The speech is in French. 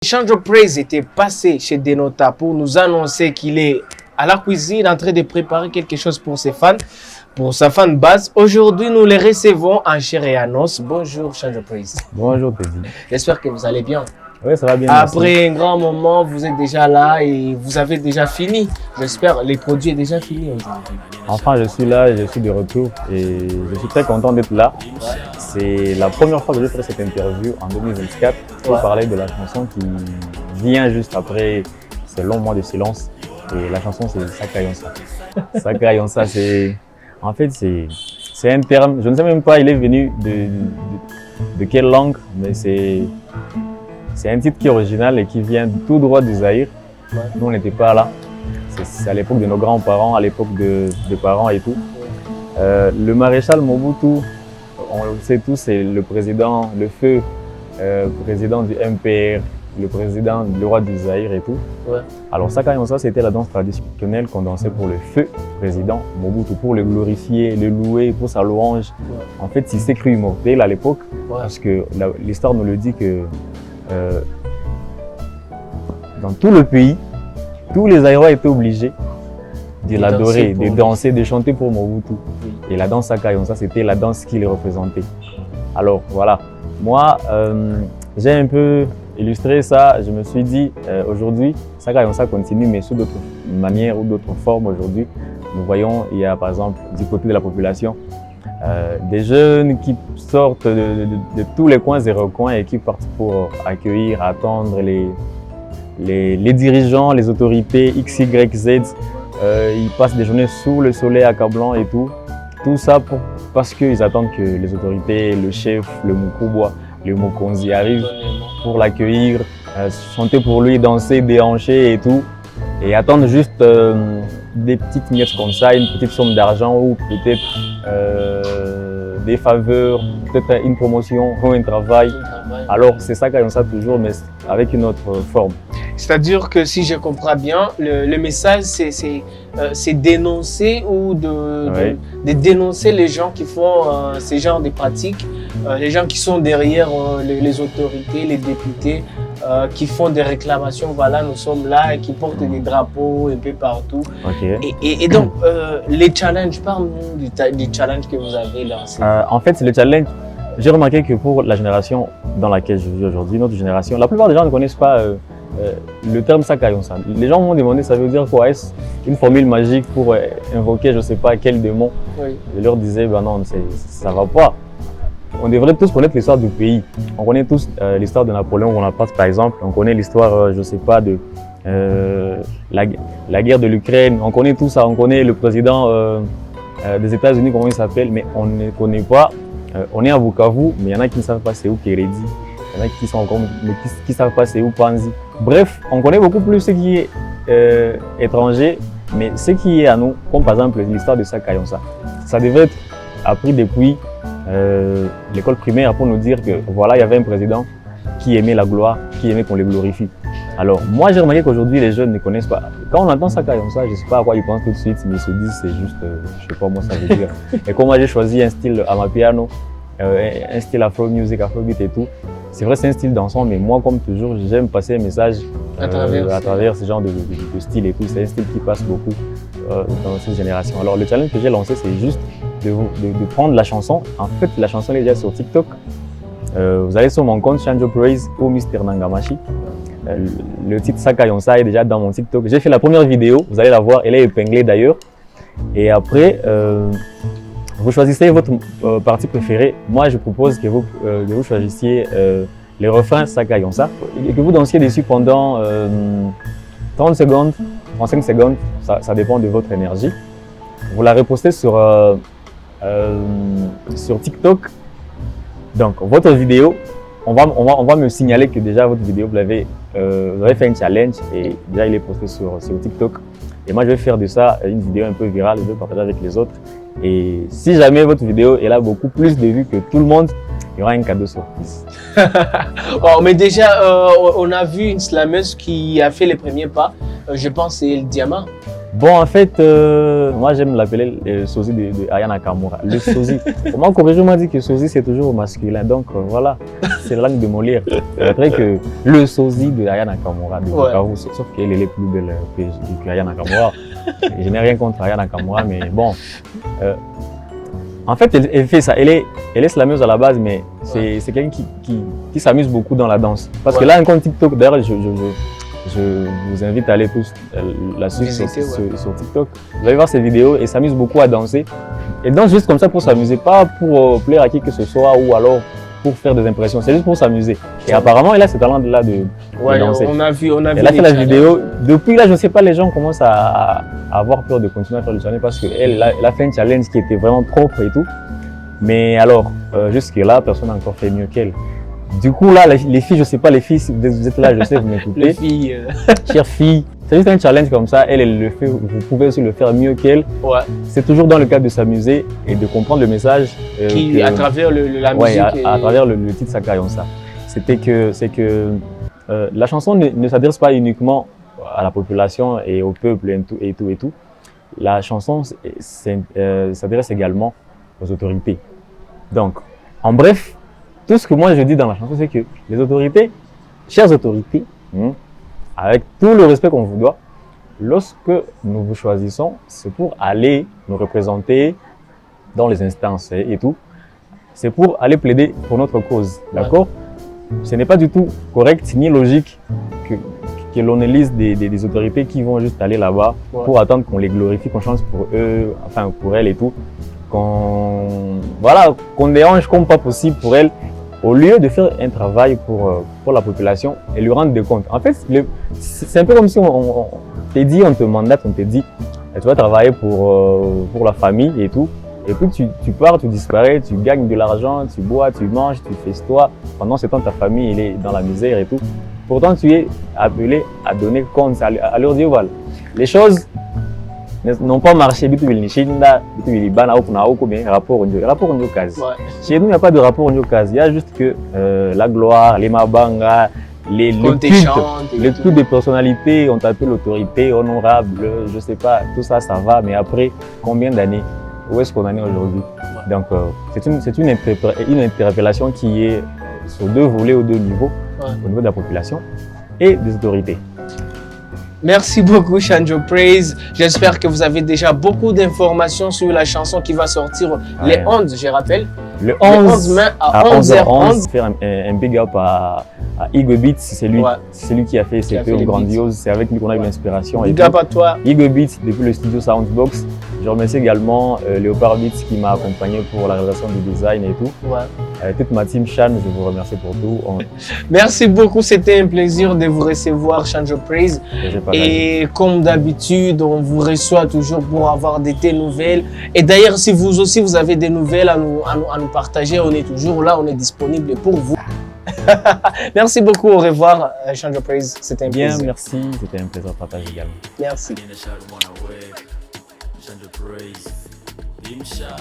Change of Praise était passé chez Denota pour nous annoncer qu'il est à la cuisine en train de préparer quelque chose pour ses fans, pour sa fan base. Aujourd'hui, nous les recevons en chair et en os. Bonjour Change of Praise. Bonjour Teddy. J'espère que vous allez bien. Oui, ça va bien. Après merci. un grand moment, vous êtes déjà là et vous avez déjà fini. J'espère les produits sont déjà finis aujourd'hui. Enfin, je suis là, je suis de retour et je suis très content d'être là. C'est la première fois que je fais cette interview en 2024 pour parler de la chanson qui vient juste après ces longs mois de silence. Et la chanson, c'est Sakayonsa. Sakayonsa, c'est un terme, je ne sais même pas, il est venu de quelle langue, mais c'est un titre qui est original et qui vient tout droit du Zaïre. Nous, on n'était pas là. C'est à l'époque de nos grands-parents, à l'époque de parents et tout. Le maréchal Mobutu, on le sait tous, c'est le président, le feu président du MPR, le roi du Zaïre et tout. Ouais. Alors Sakayonsa, c'était la danse traditionnelle qu'on dansait pour le feu président Mobutu, pour le glorifier, le louer, pour sa louange. Ouais. En fait, il s'est cru immortel à l'époque, parce que l'histoire nous le dit que dans tout le pays, tous les Zaïrois étaient obligés de l'adorer, de danser, de chanter pour Mobutu. Et la danse Sakayonsa, c'était la danse qui les représentait. Alors voilà, moi, j'ai un peu illustré ça. Je me suis dit, aujourd'hui, Sakayonsa continue, mais sous d'autres manières ou d'autres formes aujourd'hui. Nous voyons, il y a par exemple, du côté de la population, des jeunes qui sortent de tous les coins et recoins et qui partent pour accueillir, attendre les dirigeants, les autorités X, Y, Z. Ils passent des journées sous le soleil accablant et tout. Tout ça parce qu'ils attendent que les autorités, le chef, le Mukubwa, le Mokonzi arrivent pour l'accueillir, chanter pour lui, danser, déhancher et tout. Et attendre juste des petites miettes comme ça, une petite somme d'argent ou peut-être des faveurs, peut-être une promotion ou un travail. Alors c'est ça qu'on a toujours, mais avec une autre forme. C'est-à-dire que si je comprends bien, le message c'est dénoncer ou de dénoncer les gens qui font ces genres de pratiques, les gens qui sont derrière les autorités, les députés, qui font des réclamations. Voilà, nous sommes là et qui portent des drapeaux un peu partout. Okay. Et donc, les challenges, parle-nous du challenge que vous avez lancé. En fait, c'est le challenge. J'ai remarqué que pour la génération dans laquelle je vis aujourd'hui, notre génération, la plupart des gens ne connaissent pas le terme Sakayonsa. Les gens m'ont demandé ça veut dire quoi, est-ce une formule magique pour invoquer je ne sais pas quel démon. Oui. Je leur disais ben non, ça ne va pas. On devrait tous connaître l'histoire du pays. On connaît tous l'histoire de Napoléon Bonaparte par exemple. On connaît l'histoire, je ne sais pas, de la guerre de l'Ukraine. On connaît tout ça. On connaît le président des États-Unis, comment il s'appelle, mais on ne connaît pas. On est à Bukavu, mais il y en a qui ne savent pas c'est où Kéredi. Il y en a qui sont encore, mais qui ne savent pas c'est où Panzi. Bref, on connaît beaucoup plus ce qui est étranger, mais ce qui est à nous, comme par exemple l'histoire de Sakayonsa. Ça devrait être appris depuis l'école primaire pour nous dire que voilà, il y avait un président qui aimait la gloire, qui aimait qu'on le glorifie. Alors, moi j'ai remarqué qu'aujourd'hui les jeunes ne connaissent pas. Quand on entend Sakayonsa, je ne sais pas à quoi ils pensent tout de suite, mais ils se disent c'est juste, je ne sais pas moi ça veut dire. Et comme moi j'ai choisi un style amapiano, un style afro music, afrobeat et tout, c'est vrai c'est un style dansant, mais moi comme toujours j'aime passer un message à travers ce genre de style et tout. C'est un style qui passe beaucoup dans cette génération. Alors le challenge que j'ai lancé c'est juste de prendre la chanson. En fait la chanson est déjà sur TikTok. Vous allez sur mon compte Change of Praise ou Mr Nangamashi. Le titre Sakayonsa est déjà dans mon TikTok. J'ai fait la première vidéo, vous allez la voir, elle est épinglée d'ailleurs. Et après, vous choisissez votre partie préférée. Moi, je propose que vous choisissiez les refrains Sakayonsa et que vous dansiez dessus pendant 30 secondes, 35 secondes, ça dépend de votre énergie. Vous la repostez sur TikTok. Donc, votre vidéo, on va me signaler que déjà votre vidéo, vous avez fait un challenge et déjà il est posté sur TikTok. Et moi, je vais faire de ça une vidéo un peu virale, je vais partager avec les autres. Et si jamais votre vidéo elle a beaucoup plus de vues que tout le monde, il y aura un cadeau surprise. Oh, mais déjà, on a vu une slameuse qui a fait les premiers pas. Je pense que c'est El Diamant. Bon, en fait, moi j'aime l'appeler le sosie de Aya Nakamura. Le sosie. Moi, Corrigé m'a dit que sosie c'est toujours masculin. Donc voilà, c'est la langue de Molière. C'est vrai que le sosie de Aya Nakamura, de Bukavu, sauf qu'elle est plus belle que Aya Nakamura. Je n'ai rien contre Aya Nakamura, mais bon. En fait, elle fait ça. Elle est slameuse à la base, mais c'est quelqu'un qui s'amuse beaucoup dans la danse. Parce que là, un compte TikTok, d'ailleurs, je vous invite à aller tous la suivre sur TikTok. Vous allez voir ses vidéos et s'amuse beaucoup à danser. Et danse juste comme ça pour s'amuser, pas pour plaire à qui que ce soit ou alors pour faire des impressions. C'est juste pour s'amuser. Et apparemment, elle a ce talent-là de danser. On a vu. Elle a fait la vidéo. Depuis là, je ne sais pas, les gens commencent à avoir peur de continuer à faire le challenge parce qu'elle a fait un challenge qui était vraiment propre et tout. Mais alors, jusque-là, personne n'a encore fait mieux qu'elle. Du coup, là, les filles, je ne sais pas, les filles, si vous êtes là, je sais, vous m'écoutez. Les filles. Chères filles, c'est juste un challenge comme ça. Elle le fait, vous pouvez aussi le faire mieux qu'elle. Ouais. C'est toujours dans le cadre de s'amuser et de comprendre le message. À travers la musique. À travers le titre Sakayonsa. C'est que la chanson ne s'adresse pas uniquement à la population et au peuple et tout. La chanson s'adresse également aux autorités. Donc, en bref, tout ce que moi je dis dans la chanson, c'est que les autorités, chères autorités, avec tout le respect qu'on vous doit, lorsque nous vous choisissons, c'est pour aller nous représenter dans les instances et tout. C'est pour aller plaider pour notre cause, d'accord? Ce n'est pas du tout correct ni logique que l'on élise des autorités qui vont juste aller là-bas pour attendre qu'on les glorifie, qu'on chante pour eux, enfin pour elles et tout. Qu'on dérange comme pas possible pour elles, au lieu de faire un travail pour la population et lui rendre des comptes. En fait, c'est un peu comme si on te mandate, on te dit tu vas travailler pour la famille et tout. Et puis tu pars, tu disparais, tu gagnes de l'argent, tu bois, tu manges, tu fesses-toi. Pendant ce temps, ta famille elle est dans la misère et tout. Pourtant, tu es appelé à donner compte, à leur dire voilà, les choses n'ont pas marché. Chez nous, il n'y a pas de rapport au Nyokazi. Il y a juste que la gloire, les mabanga, le culte des personnalités, on t'appelle l'autorité honorable, je ne sais pas, tout ça, ça va. Mais après, combien d'années? Où est-ce qu'on en est aujourd'hui? Donc, c'est une interpellation qui est sur deux volets ou deux niveaux, au niveau de la population et des autorités. Merci beaucoup, Shanjo Praise. J'espère que vous avez déjà beaucoup d'informations sur la chanson qui va sortir les 11, je rappelle. Le 11 mai à 11h11. Faire un big up à Igo Beats, c'est lui qui a fait cette œuvre grandiose. C'est avec lui qu'on a eu l'inspiration. Big up à toi. Igo Beats depuis le studio Soundbox. Je remercie également Léopard Beats qui m'a accompagné pour la réalisation du design et tout. Toute ma team Shan, je vous remercie pour tout. Merci beaucoup, c'était un plaisir de vous recevoir, Shanjo Praise. Et comme d'habitude, on vous reçoit toujours pour avoir des nouvelles. Et d'ailleurs, si vous aussi vous avez des nouvelles à nous partager, on est toujours là, on est disponible pour vous. Merci beaucoup, au revoir, Shanjo Praise. C'était un plaisir. Bien, merci, c'était un plaisir de partager également. Merci. Imsha